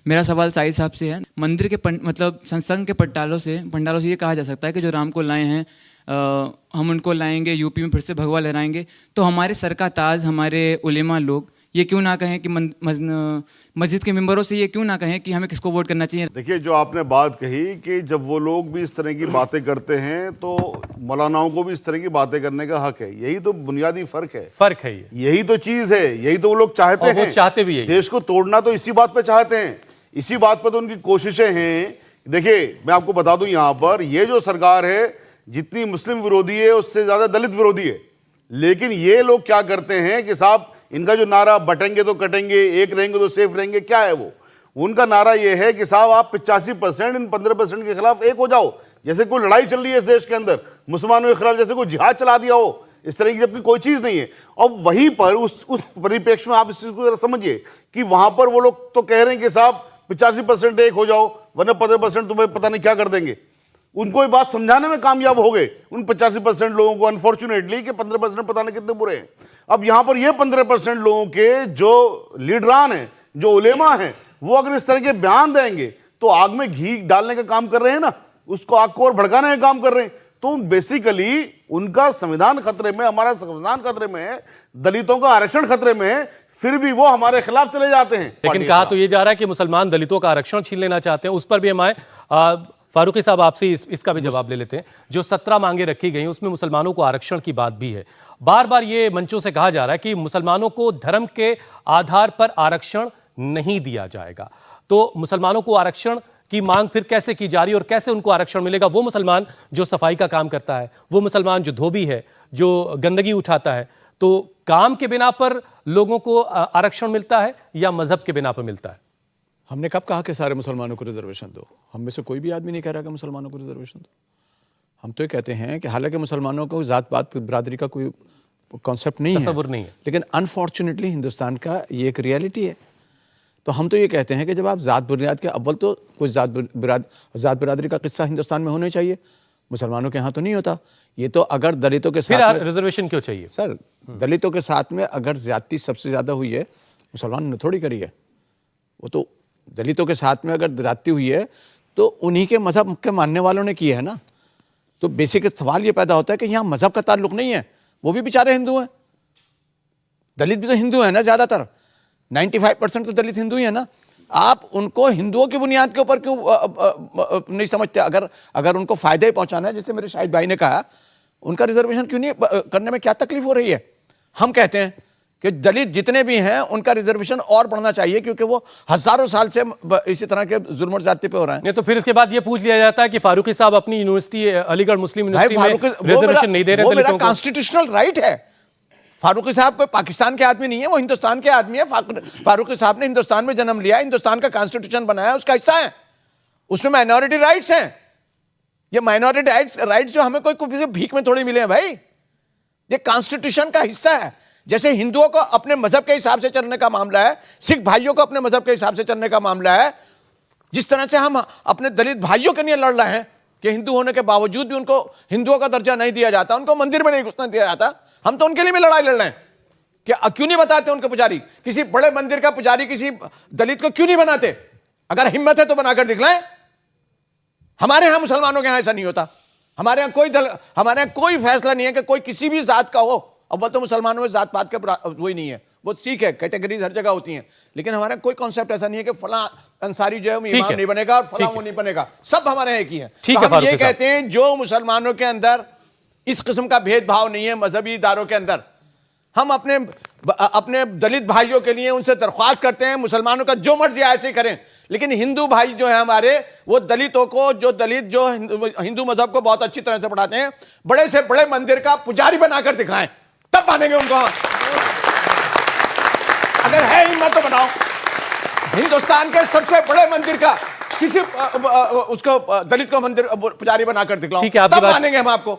मेरा सवाल साईं साहब से है। मंदिर के मतलब सत्संग के पंडालों से ये कहा जा सकता है कि जो राम को लाए हैं हम उनको लाएंगे, यूपी में फिर से भगवा लहराएंगे। तो हमारे सर का ताज, हमारे उलेमा लोग ये क्यों ना कहें कि मस्जिद के मेंबरों से ये क्यों ना कहें कि हमें किसको वोट करना चाहिए? देखिए, जो आपने बात कही कि जब वो लोग भी इस तरह की बातें करते हैं तो मौलानाओं को भी इस तरह की बातें करने का हक है। यही तो बुनियादी फर्क है यही तो चीज है, यही तो वो लोग चाहते हैं। वो चाहते भी है देश को तोड़ना तो इसी बात पे चाहते हैं, इसी बात पे तो उनकी कोशिशें हैं। देखिए, मैं आपको बता दूं, यहाँ पर ये जो सरकार है जितनी मुस्लिम विरोधी है उससे ज्यादा दलित विरोधी है। लेकिन ये लोग क्या करते हैं कि साहब इनका जो नारा बटेंगे तो कटेंगे, एक रहेंगे तो सेफ रहेंगे, क्या है वो? उनका नारा ये है कि साहब आप 85% इन 15% के खिलाफ एक हो जाओ। जैसे कोई लड़ाई चल रही है इस देश के अंदर मुसलमानों के खिलाफ, जैसे कोई जिहाद चला दिया हो, इस तरह की जबकि कोई चीज नहीं है। और वहीं पर उस परिप्रेक्ष्य में आप इस चीज को जरा समझिए कि वहां पर वो लोग तो कह रहे हैं कि साहब 85% एक हो जाओ वरना 15% तुम्हें पता नहीं क्या कर देंगे। उनको ये बात समझाने में कामयाब हो गए उन 85% लोगों को, अनफॉर्चुनेटली, कि 15% पता नहीं कितने बुरे हैं। अब यहां पर ये 15% लोगों के जो लीडरान हैं, जो उलेमा हैं, वो अगर इस तरह के बयान देंगे तो आग में घी डालने का काम कर रहे हैं ना, उसको आग को और भड़काने का काम कर रहे हैं। तो बेसिकली उनका संविधान खतरे में, हमारा संविधान खतरे में है, दलितों का आरक्षण खतरे में है, फिर भी वो हमारे खिलाफ चले जाते हैं। लेकिन कहा तो ये जा रहा है कि मुसलमान दलितों का आरक्षण छीन लेना चाहते हैं। उस पर भी हम आए। फारूकी साहब, आपसे इसका भी जवाब ले लेते हैं। जो 17 मांगे रखी गई उसमें मुसलमानों को आरक्षण की बात भी है। बार बार ये मंचों से कहा जा रहा है कि मुसलमानों को धर्म के आधार पर आरक्षण नहीं दिया जाएगा। तो मुसलमानों को आरक्षण की मांग फिर कैसे की जा रही है और कैसे उनको आरक्षण मिलेगा? वो मुसलमान जो सफाई का काम करता है, वो मुसलमान जो धोबी है, जो गंदगी उठाता है, तो काम के बिना पर लोगों को आरक्षण मिलता है या मजहब के बिना पर मिलता है? हमने कब कहा कि सारे मुसलमानों को रिजर्वेशन दो? हम में से कोई भी आदमी नहीं कह रहा कि मुसलमानों को रिजर्वेशन दो। हम तो ये कहते हैं कि हालांकि मुसलमानों को जात पात बरादरी का कोई कॉन्सेप्ट नहीं है, लेकिन अनफॉर्चुनेटली हिंदुस्तान का ये एक रियलिटी है। तो हम तो ये कहते हैं कि जब आप जात बुनियाद के, अव्वल तो कुछ जात बिरादरी का किस्सा हिंदुस्तान में होना चाहिए, मुसलमानों के यहाँ तो नहीं होता। ये तो अगर दलितों के साथ रिजर्वेशन क्यों चाहिए सर? दलितों के साथ में अगर ज्यादती सबसे ज्यादा हुई है, मुसलमान ने थोड़ी करी है। वो तो दलितों के साथ में अगर ज्यादती हुई है तो उन्हीं के मजहब के मानने वालों ने की है ना। तो बेसिक सवाल ये पैदा होता है कि यहाँ मजहब का ताल्लुक नहीं है, वो भी बेचारे हिंदू हैं। दलित भी तो हिंदू है ना, ज्यादातर 95% तो दलित हिंदू ही है ना। आप उनको हिंदुओं की बुनियाद के ऊपर क्यों नहीं समझते? अगर उनको फायदा ही पहुंचाना है, जैसे मेरे शाहिद भाई ने कहा, उनका रिजर्वेशन क्यों नहीं करने में क्या तकलीफ हो रही है? हम कहते हैं कि दलित जितने भी हैं उनका रिजर्वेशन और बढ़ना चाहिए, क्योंकि वो हजारों साल से इसी तरह के जुल्म और ज्यादती पे हो रहे हैं। नहीं तो फिर इसके बाद ये पूछ लिया जाता है कि फारूकी साहब अपनी यूनिवर्सिटी, अलीगढ़ मुस्लिम यूनिवर्सिटी में रिजर्वेशन नहीं दे रहे दलितों को। कॉन्स्टिट्यूशनल राइट है। फारूकी साहब कोई पाकिस्तान के आदमी नहीं है, वो हिंदुस्तान के आदमी है। फारूकी साहब ने हिंदुस्तान में जन्म लिया, हिंदुस्तान का कॉन्स्टिट्यूशन बनाया, उसका हिस्सा है। उसमें माइनॉरिटी राइट्स हैं। ये माइनॉरिटी राइट्स जो हमें कोई भीख में थोड़ी मिले हैं भाई, ये कॉन्स्टिट्यूशन का हिस्सा है। जैसे हिंदुओं को अपने मजहब के हिसाब से चलने का मामला है, सिख भाइयों को अपने मजहब के हिसाब से चलने का मामला है, जिस तरह से हम अपने दलित भाइयों के लिए लड़ रहे हैं कि हिंदू होने के बावजूद भी उनको हिंदुओं का दर्जा नहीं दिया जाता, उनको मंदिर में नहीं घुसने दिया जाता। हम तो उनके लिए भी लड़ाई लड़ रहे हैं कि क्यों नहीं बताते उनके पुजारी, किसी बड़े मंदिर का पुजारी किसी दलित को क्यों नहीं बनाते? अगर हिम्मत है तो बनाकर दिखलाएं। हमारे यहां मुसलमानों के यहां ऐसा नहीं होता। हमारे यहां कोई फैसला नहीं है कि कोई किसी भी जात का हो। अव्वल तो मुसलमानों में जात पात का वही नहीं है, वो सीख है, कैटेगरीज हर जगह होती हैं। लेकिन हमारे कोई कॉन्सेप्ट ऐसा नहीं है कि फला अंसारी जो है इमाम नहीं बनेगा और फला वो नहीं बनेगा। सब हमारे यहाँ एक ही है। तो हम ये कहते हैं जो मुसलमानों के अंदर इस किस्म का भेदभाव नहीं है मजहबी इदारों के अंदर, हम अपने दलित भाइयों के लिए उनसे दरख्वास्त करते हैं मुसलमानों का जो मर्जी ऐसे करें। लेकिन हिंदू भाई जो है हमारे, वो दलितों को, जो दलित जो हिंदू मजहब को बहुत अच्छी तरह से पढ़ाते हैं, बड़े से बड़े मंदिर का पुजारी बनाकर दिखाएं, तब मानेंगे उनको। अगर है हिम्मत तो बनाओ। हिंदुस्तान के सबसे बड़े मंदिर का किसी उसको दलित को मंदिर पुजारी बनाकर दिखलाओ, तब मानेंगे हम आपको।